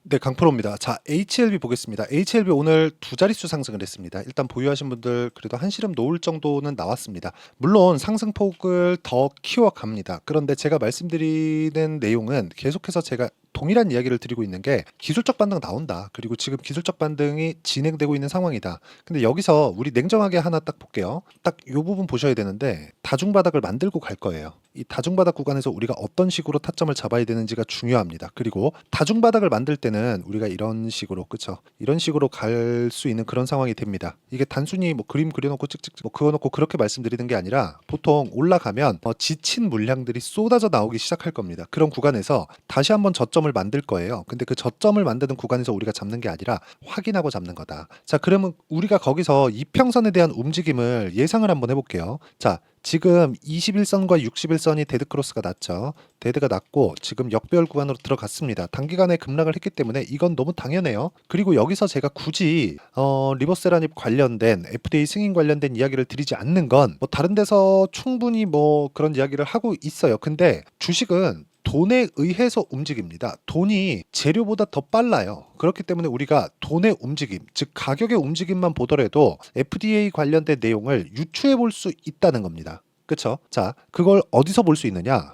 네, 강프로입니다. 자, HLB 보겠습니다. HLB 오늘 두 자릿수 상승을 했습니다. 일단 보유하신 분들 그래도 한시름 놓을 정도는 나왔습니다. 물론 상승폭을 더 키워갑니다. 그런데 제가 말씀드리는 내용은 계속해서 제가 동일한 이야기를 드리고 있는 게 기술적 반등 나온다. 그리고 지금 기술적 반등이 진행되고 있는 상황이다. 근데 여기서 우리 냉정하게 하나 딱 볼게요. 딱 이 부분 보셔야 되는데 다중바닥을 만들고 갈 거예요. 이 다중바닥 구간에서 우리가 어떤 식으로 타점을 잡아야 되는지가 중요합니다. 그리고 다중바닥을 만들 때는 우리가 이런 식으로, 그쵸? 이런 식으로 갈 수 있는 그런 상황이 됩니다. 이게 단순히 뭐 그림 그려놓고 찍찍 뭐 그어놓고 그렇게 말씀드리는 게 아니라 보통 올라가면 지친 물량들이 쏟아져 나오기 시작할 겁니다. 그런 구간에서 다시 한번 저점을 만들 거예요. 근데 그 저점을 만드는 구간에서 우리가 잡는 게 아니라 확인하고 잡는 거다. 자, 그러면 우리가 거기서 이평선에 대한 움직임을 예상을 한번 해볼게요. 자, 지금 21선과 61선이 데드크로스가 났죠. 데드가 났고 지금 역배열 구간으로 들어갔습니다. 단기간에 급락을 했기 때문에 이건 너무 당연해요. 그리고 여기서 제가 굳이 리버세라닙 관련된 FDA 승인 관련된 이야기를 드리지 않는 건 뭐 다른 데서 충분히 뭐 그런 이야기를 하고 있어요. 근데 주식은 돈에 의해서 움직입니다. 돈이 재료보다 더 빨라요. 그렇기 때문에 우리가 돈의 움직임, 즉 가격의 움직임만 보더라도 FDA 관련된 내용을 유추해 볼 수 있다는 겁니다. 그쵸? 자, 그걸 어디서 볼 수 있느냐?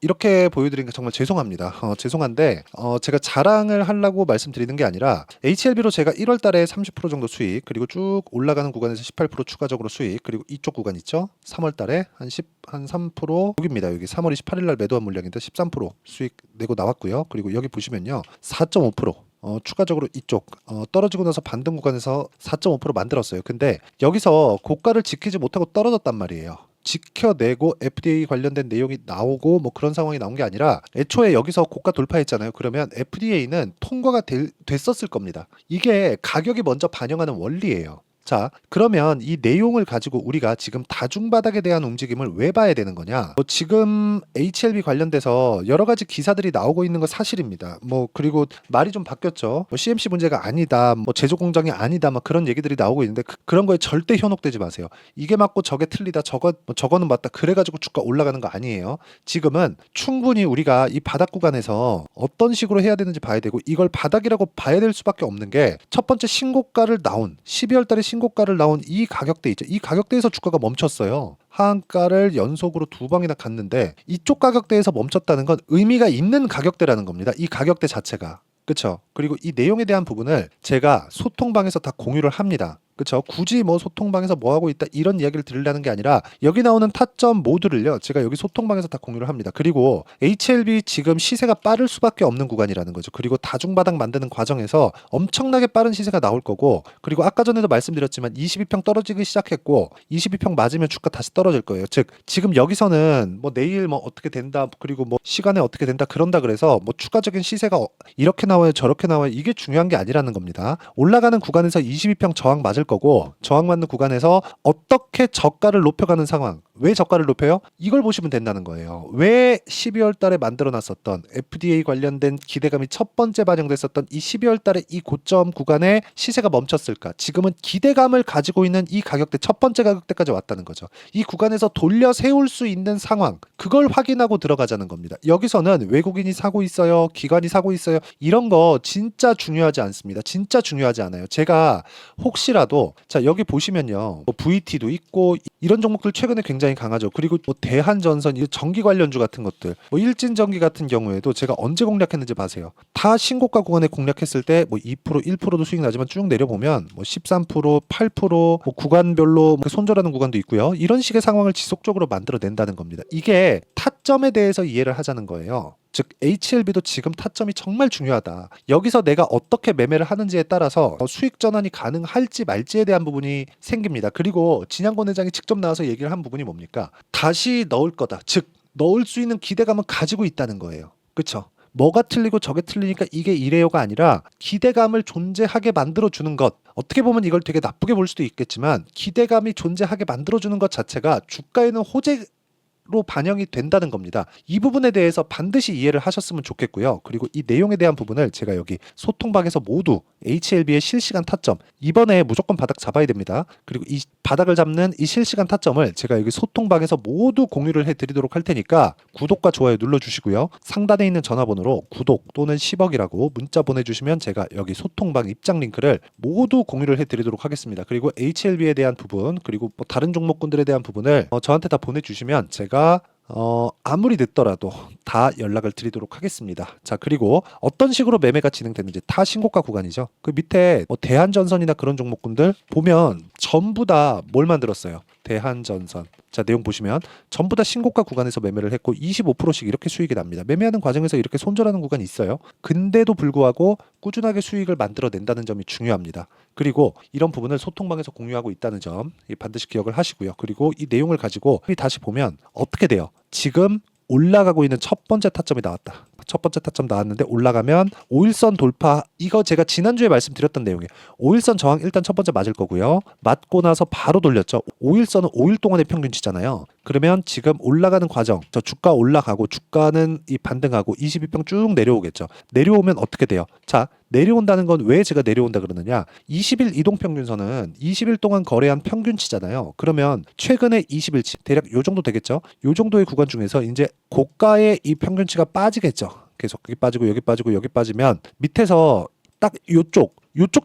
이렇게 보여드린 게 정말 죄송합니다. 죄송한데, 제가 자랑을 하려고 말씀드리는 게 아니라, HLB로 제가 1월 달에 30% 정도 수익, 그리고 쭉 올라가는 구간에서 18% 추가적으로 수익, 그리고 이쪽 구간 있죠? 3월 달에 한 3%, 여기입니다. 여기 3월 28일 날 매도한 물량인데 13% 수익 내고 나왔고요. 그리고 여기 보시면요. 4.5%. 추가적으로 이쪽 떨어지고 나서 반등 구간에서 4.5% 만들었어요. 근데 여기서 고가를 지키지 못하고 떨어졌단 말이에요. 지켜내고 FDA 관련된 내용이 나오고 뭐 그런 상황이 나온 게 아니라 애초에 여기서 고가 돌파했잖아요. 그러면 FDA는 통과가 됐었을 겁니다. 이게 가격이 먼저 반영하는 원리예요. 자, 그러면 이 내용을 가지고 우리가 지금 다중바닥에 대한 움직임을 왜 봐야 되는 거냐? 뭐 지금 HLB 관련돼서 여러 가지 기사들이 나오고 있는 거 사실입니다. 뭐 그리고 말이 좀 바뀌었죠. 뭐 CMC 문제가 아니다, 뭐 제조 공장이 아니다, 막 그런 얘기들이 나오고 있는데 그런 거에 절대 현혹되지 마세요. 이게 맞고 저게 틀리다, 저거는 맞다. 그래가지고 주가 올라가는 거 아니에요. 지금은 충분히 우리가 이 바닥 구간에서 어떤 식으로 해야 되는지 봐야 되고 이걸 바닥이라고 봐야 될 수밖에 없는 게 첫 번째 신고가를 나온 12월 달에 신고가를 나온 이 가격대 있죠. 이 가격대에서 주가가 멈췄어요. 하한가를 연속으로 두 방이나 갔는데 이쪽 가격대에서 멈췄다는 건 의미가 있는 가격대라는 겁니다. 이 가격대 자체가. 그쵸? 그리고 이 내용에 대한 부분을 제가 소통방에서 다 공유를 합니다. 그쵸? 굳이 뭐 소통방에서 뭐 하고 있다 이런 이야기를 드리려는 게 아니라 여기 나오는 타점 모두를요 제가 여기 소통방에서 다 공유를 합니다. 그리고 HLB 지금 시세가 빠를 수밖에 없는 구간이라는 거죠. 그리고 다중바닥 만드는 과정에서 엄청나게 빠른 시세가 나올 거고 그리고 아까 전에도 말씀드렸지만 22평 떨어지기 시작했고 22평 맞으면 주가 다시 떨어질 거예요. 즉 지금 여기서는 뭐 내일 뭐 어떻게 된다 그리고 뭐 시간에 어떻게 된다 그런다 그래서 뭐 추가적인 시세가 이렇게 나와요 저렇게 나와요 이게 중요한 게 아니라는 겁니다. 올라가는 구간에서 22평 저항 맞을 거고 저항 맞는 구간에서 어떻게 저가를 높여가는 상황. 왜 저가를 높여요? 이걸 보시면 된다는 거예요. 왜 12월 달에 만들어 놨었던 FDA 관련된 기대감이 첫 번째 반영됐었던 이 12월 달에 이 고점 구간에 시세가 멈췄을까? 지금은 기대감을 가지고 있는 이 가격대 첫 번째 가격대까지 왔다는 거죠. 이 구간에서 돌려 세울 수 있는 상황. 그걸 확인하고 들어가자는 겁니다. 여기서는 외국인이 사고 있어요. 기관이 사고 있어요. 이런 거 진짜 중요하지 않습니다. 진짜 중요하지 않아요. 제가 혹시라도 자 여기 보시면요 뭐 VT도 있고 이런 종목들 최근에 굉장히 강하죠. 그리고 뭐 대한전선 이 전기 관련주 같은 것들 뭐 일진전기 같은 경우에도 제가 언제 공략했는지 봐세요. 다 신고가 구간에 공략했을 때 뭐 2% 1%도 수익 나지만 쭉 내려보면 뭐 13% 8%뭐 구간별로 손절하는 구간도 있고요. 이런 식의 상황을 지속적으로 만들어낸다는 겁니다. 이게 타점에 대해서 이해를 하자는 거예요. 즉 HLB도 지금 타점이 정말 중요하다. 여기서 내가 어떻게 매매를 하는지에 따라서 수익 전환이 가능할지 말지에 대한 부분이 생깁니다. 그리고 진양권 회장이 직접 나와서 얘기를 한 부분이 뭡니까? 다시 넣을 거다. 즉 넣을 수 있는 기대감은 가지고 있다는 거예요. 그렇죠? 뭐가 틀리고 저게 틀리니까 이게 이래요가 아니라 기대감을 존재하게 만들어주는 것. 어떻게 보면 이걸 되게 나쁘게 볼 수도 있겠지만 기대감이 존재하게 만들어주는 것 자체가 주가에는 호재로 반영이 된다는 겁니다. 이 부분에 대해서 반드시 이해를 하셨으면 좋겠고요. 그리고 이 내용에 대한 부분을 제가 여기 소통방에서 모두 HLB의 실시간 타점, 이번에 무조건 바닥 잡아야 됩니다. 그리고 이 바닥을 잡는 이 실시간 타점을 제가 여기 소통방에서 모두 공유를 해드리도록 할 테니까 구독과 좋아요 눌러주시고요. 상단에 있는 전화번호로 구독 또는 10억이라고 문자 보내주시면 제가 여기 소통방 입장 링크를 모두 공유를 해드리도록 하겠습니다. 그리고 HLB에 대한 부분, 그리고 뭐 다른 종목군들에 대한 부분을 저한테 다 보내주시면 제가 아무리 늦더라도 다 연락을 드리도록 하겠습니다. 자, 그리고 어떤 식으로 매매가 진행되는지 다 신고가 구간이죠. 그 밑에 뭐 대한전선이나 그런 종목군들 보면 전부 다 뭘 만들었어요? 대한전선. 자, 내용 보시면 전부 다 신고가 구간에서 매매를 했고 25%씩 이렇게 수익이 납니다. 매매하는 과정에서 이렇게 손절하는 구간이 있어요. 근데도 불구하고 꾸준하게 수익을 만들어낸다는 점이 중요합니다. 그리고 이런 부분을 소통방에서 공유하고 있다는 점 반드시 기억을 하시고요. 그리고 이 내용을 가지고 다시 보면 어떻게 돼요? 지금 올라가고 있는 첫 번째 타점이 나왔다. 첫 번째 타점 나왔는데 올라가면 5일선 돌파, 이거 제가 지난주에 말씀드렸던 내용이에요. 5일선 저항 일단 첫 번째 맞을 거고요. 맞고 나서 바로 돌렸죠. 5일선은 5일 동안의 평균치잖아요. 그러면 지금 올라가는 과정, 저 주가 올라가고 주가는 이 반등하고 22평 쭉 내려오겠죠. 내려오면 어떻게 돼요? 자, 내려온다는 건 왜 제가 내려온다 그러느냐? 20일 이동평균선은 20일 동안 거래한 평균치잖아요. 그러면 최근에 20일치 대략 요 정도 되겠죠? 요 정도의 구간 중에서 이제 고가의 이 평균치가 빠지겠죠. 계속 여기 빠지고 여기 빠지고 여기 빠지면 밑에서 딱 요쪽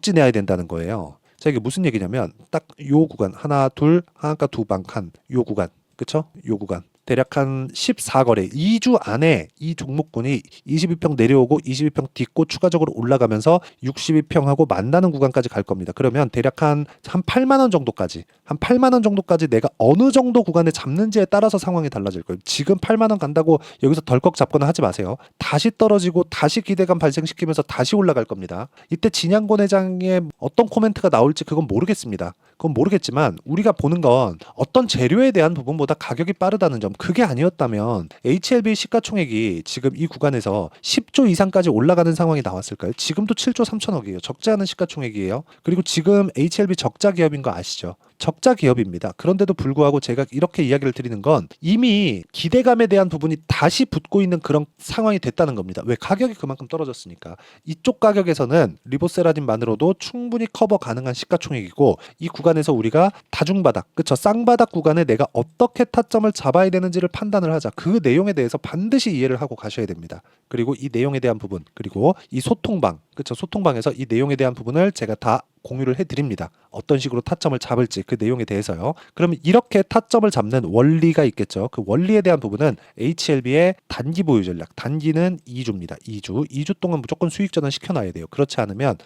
지내야 된다는 거예요. 자, 이게 무슨 얘기냐면 딱 요 구간 하나 둘 하나가 두 방 칸 요 구간, 그쵸? 요 구간 대략 한 14거래 2주 안에 이 종목군이 22평 내려오고 22평 딛고 추가적으로 올라가면서 62평하고 만나는 구간까지 갈 겁니다. 그러면 대략 한 8만 원 정도까지 내가 어느 정도 구간에 잡는지에 따라서 상황이 달라질 거예요. 지금 8만 원 간다고 여기서 덜컥 잡거나 하지 마세요. 다시 떨어지고 다시 기대감 발생시키면서 다시 올라갈 겁니다. 이때 진양권 회장의 어떤 코멘트가 나올지 그건 모르겠습니다. 그건 모르겠지만 우리가 보는 건 어떤 재료에 대한 부분보다 가격이 빠르다는 점, 그게 아니었다면 HLB 시가총액이 지금 이 구간에서 10조 이상까지 올라가는 상황이 나왔을까요? 지금도 7조 3천억이에요. 적지 않은 시가총액이에요. 그리고 지금 HLB 적자 기업인 거 아시죠? 적자 기업입니다. 그런데도 불구하고 제가 이렇게 이야기를 드리는 건 이미 기대감에 대한 부분이 다시 붙고 있는 그런 상황이 됐다는 겁니다. 왜? 가격이 그만큼 떨어졌으니까. 이쪽 가격에서는 리보세라딘만으로도 충분히 커버 가능한 시가총액이고 이 구간에서 우리가 다중바닥, 그쵸? 쌍바닥 구간에 내가 어떻게 타점을 잡아야 되는지를 판단을 하자. 그 내용에 대해서 반드시 이해를 하고 가셔야 됩니다. 그리고 이 내용에 대한 부분, 그리고 이 소통방, 그쵸? 소통방에서 이 내용에 대한 부분을 제가 다 공유를 해드립니다. 어떤 식으로 타점을 잡을지 그 내용에 대해서요. 그러면 이렇게 타점을 잡는 원리가 있겠죠. 그 원리에 대한 부분은 HLB의 단기 보유 전략, 단기는 2주입니다. 2주 동안 무조건 수익 전환 시켜놔야 돼요. 그렇지 않으면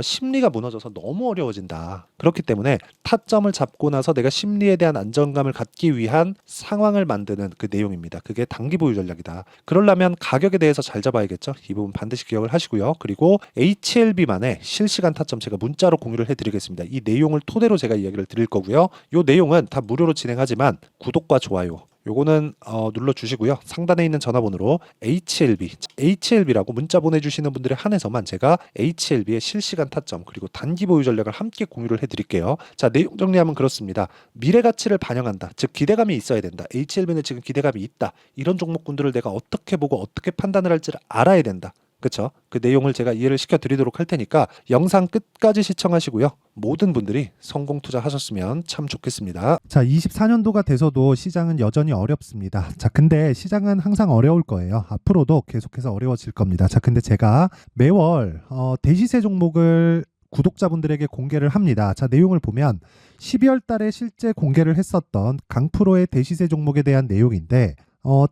심리가 무너져서 너무 어려워진다. 그렇기 때문에 타점을 잡고 나서 내가 심리에 대한 안정감을 갖기 위한 상황을 만드는 그 내용입니다. 그게 단기 보유 전략이다. 그러려면 가격에 대해서 잘 잡아야겠죠. 이 부분 반드시 기억을 하시고요. 그리고 HLB만의 실시간 타점 제가 문자로 공유를 해드리겠습니다. 이 내용을 토대로 제가 이야기를 드릴 거고요. 이 내용은 다 무료로 진행하지만 구독과 좋아요 요거는 눌러주시고요. 상단에 있는 전화번호로 HLB라고 문자 보내주시는 분들에 한해서만 제가 HLB의 실시간 타점 그리고 단기 보유 전략을 함께 공유를 해드릴게요. 자, 내용 정리하면 그렇습니다. 미래 가치를 반영한다. 즉 기대감이 있어야 된다. HLB는 지금 기대감이 있다. 이런 종목군들을 내가 어떻게 보고 어떻게 판단을 할지를 알아야 된다. 그쵸? 그 내용을 제가 이해를 시켜드리도록 할 테니까 영상 끝까지 시청하시고요. 모든 분들이 성공 투자하셨으면 참 좋겠습니다. 자, 24년도가 돼서도 시장은 여전히 어렵습니다. 자, 근데 시장은 항상 어려울 거예요. 앞으로도 계속해서 어려워질 겁니다. 자, 근데 제가 매월 대시세 종목을 구독자분들에게 공개를 합니다. 자, 내용을 보면 12월 달에 실제 공개를 했었던 강프로의 대시세 종목에 대한 내용인데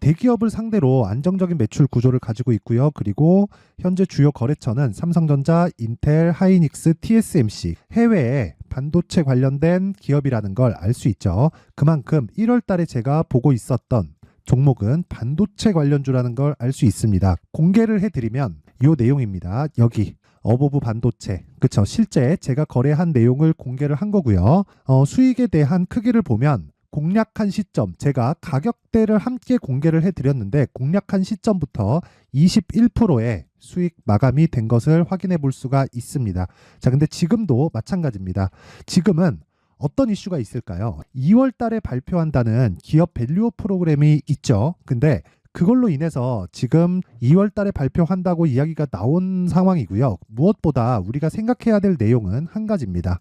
대기업을 상대로 안정적인 매출 구조를 가지고 있고요. 그리고 현재 주요 거래처는 삼성전자, 인텔, 하이닉스, TSMC, 해외에 반도체 관련된 기업이라는 걸 알 수 있죠. 그만큼 1월 달에 제가 보고 있었던 종목은 반도체 관련주라는 걸 알 수 있습니다. 공개를 해드리면 이 내용입니다. 여기 어보브 반도체, 그쵸? 실제 제가 거래한 내용을 공개를 한 거고요. 수익에 대한 크기를 보면 공략한 시점, 제가 가격대를 함께 공개를 해드렸는데 공략한 시점부터 21%의 수익 마감이 된 것을 확인해 볼 수가 있습니다. 자, 근데 지금도 마찬가지입니다. 지금은 어떤 이슈가 있을까요? 2월 달에 발표한다는 기업 밸류업 프로그램이 있죠. 근데 그걸로 인해서 지금 2월 달에 발표한다고 이야기가 나온 상황이고요. 무엇보다 우리가 생각해야 될 내용은 한 가지입니다.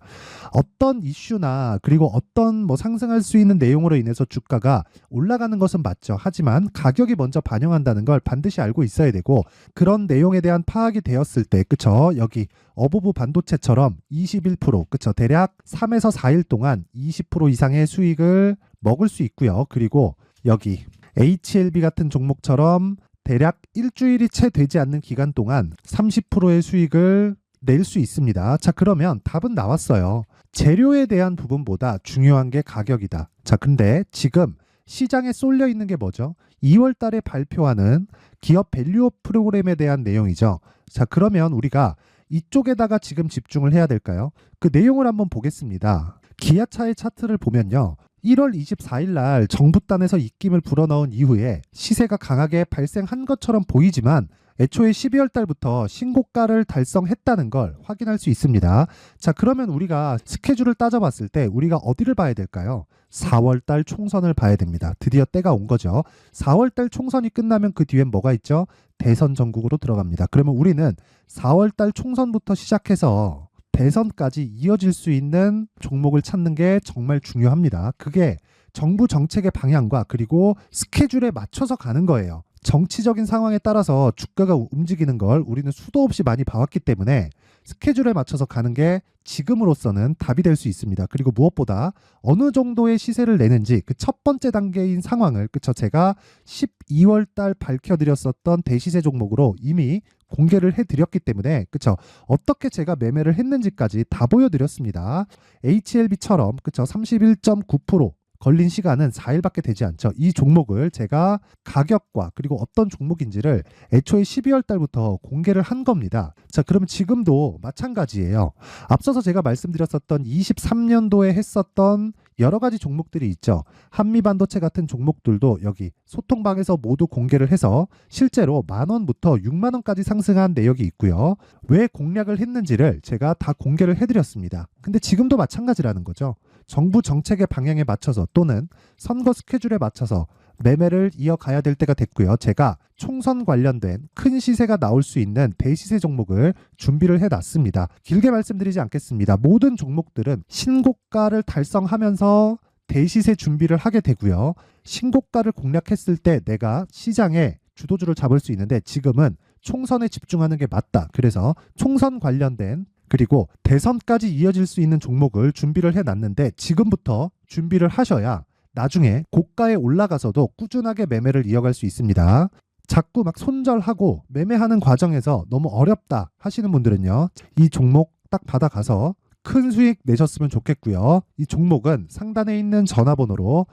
어떤 이슈나 그리고 어떤 상승할 수 있는 내용으로 인해서 주가가 올라가는 것은 맞죠. 하지만 가격이 먼저 반영한다는 걸 반드시 알고 있어야 되고, 그런 내용에 대한 파악이 되었을 때, 그쵸? 여기 어부부 반도체처럼 21%, 그쵸? 대략 3에서 4일 동안 20% 이상의 수익을 먹을 수 있고요. 그리고 여기 HLB 같은 종목처럼 대략 일주일이 채 되지 않는 기간 동안 30%의 수익을 낼 수 있습니다. 자, 그러면 답은 나왔어요. 재료에 대한 부분보다 중요한 게 가격이다. 자, 근데 지금 시장에 쏠려 있는 게 뭐죠? 2월 달에 발표하는 기업 밸류업 프로그램에 대한 내용이죠. 자, 그러면 우리가 이쪽에다가 지금 집중을 해야 될까요? 그 내용을 한번 보겠습니다. 기아차의 차트를 보면요. 1월 24일 날 정부단에서 입김을 불어넣은 이후에 시세가 강하게 발생한 것처럼 보이지만 애초에 12월 달부터 신고가를 달성했다는 걸 확인할 수 있습니다. 자, 그러면 우리가 스케줄을 따져봤을 때 우리가 어디를 봐야 될까요? 4월 달 총선을 봐야 됩니다. 드디어 때가 온 거죠. 4월 달 총선이 끝나면 그 뒤엔 뭐가 있죠? 대선 전국으로 들어갑니다. 그러면 우리는 4월 달 총선부터 시작해서 대선까지 이어질 수 있는 종목을 찾는 게 정말 중요합니다. 그게 정부 정책의 방향과 그리고 스케줄에 맞춰서 가는 거예요. 정치적인 상황에 따라서 주가가 움직이는 걸 우리는 수도 없이 많이 봐왔기 때문에 스케줄에 맞춰서 가는 게 지금으로서는 답이 될 수 있습니다. 그리고 무엇보다 어느 정도의 시세를 내는지 그 첫 번째 단계인 상황을, 그쵸? 제가 12월 달 밝혀드렸었던 대시세 종목으로 이미 공개를 해드렸기 때문에, 그쵸? 어떻게 제가 매매를 했는지까지 다 보여드렸습니다. HLB처럼, 그쵸? 31.9% 걸린 시간은 4일밖에 되지 않죠. 이 종목을 제가 가격과 그리고 어떤 종목인지를 애초에 12월 달부터 공개를 한 겁니다. 자, 그러면 지금도 마찬가지예요. 앞서서 제가 말씀드렸었던 23년도에 했었던 여러 가지 종목들이 있죠. 한미반도체 같은 종목들도 여기 소통방에서 모두 공개를 해서 실제로 10,000원부터 60,000원까지 상승한 내역이 있고요. 왜 공략을 했는지를 제가 다 공개를 해드렸습니다. 근데 지금도 마찬가지라는 거죠. 정부 정책의 방향에 맞춰서 또는 선거 스케줄에 맞춰서 매매를 이어가야 될 때가 됐고요. 제가 총선 관련된 큰 시세가 나올 수 있는 대시세 종목을 준비를 해놨습니다. 길게 말씀드리지 않겠습니다. 모든 종목들은 신고가를 달성하면서 대시세 준비를 하게 되고요. 신고가를 공략했을 때 내가 시장에 주도주를 잡을 수 있는데 지금은 총선에 집중하는 게 맞다. 그래서 총선 관련된 그리고 대선까지 이어질 수 있는 종목을 준비를 해놨는데 지금부터 준비를 하셔야 나중에 고가에 올라가서도 꾸준하게 매매를 이어갈 수 있습니다. 자꾸 막 손절하고 매매하는 과정에서 너무 어렵다 하시는 분들은요. 이 종목 딱 받아가서 큰 수익 내셨으면 좋겠고요. 이 종목은 상단에 있는 전화번호로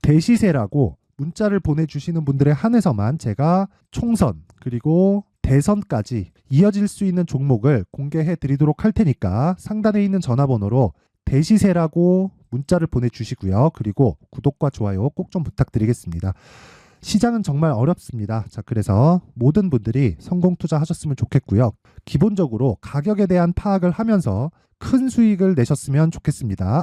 대시세라고 문자를 보내주시는 분들에 한해서만 제가 총선 그리고 대선까지 이어질 수 있는 종목을 공개해 드리도록 할 테니까 상단에 있는 전화번호로 대시세라고 문자를 보내주시고요. 그리고 구독과 좋아요 꼭 좀 부탁드리겠습니다. 시장은 정말 어렵습니다. 자, 그래서 모든 분들이 성공 투자하셨으면 좋겠고요. 기본적으로 가격에 대한 파악을 하면서 큰 수익을 내셨으면 좋겠습니다.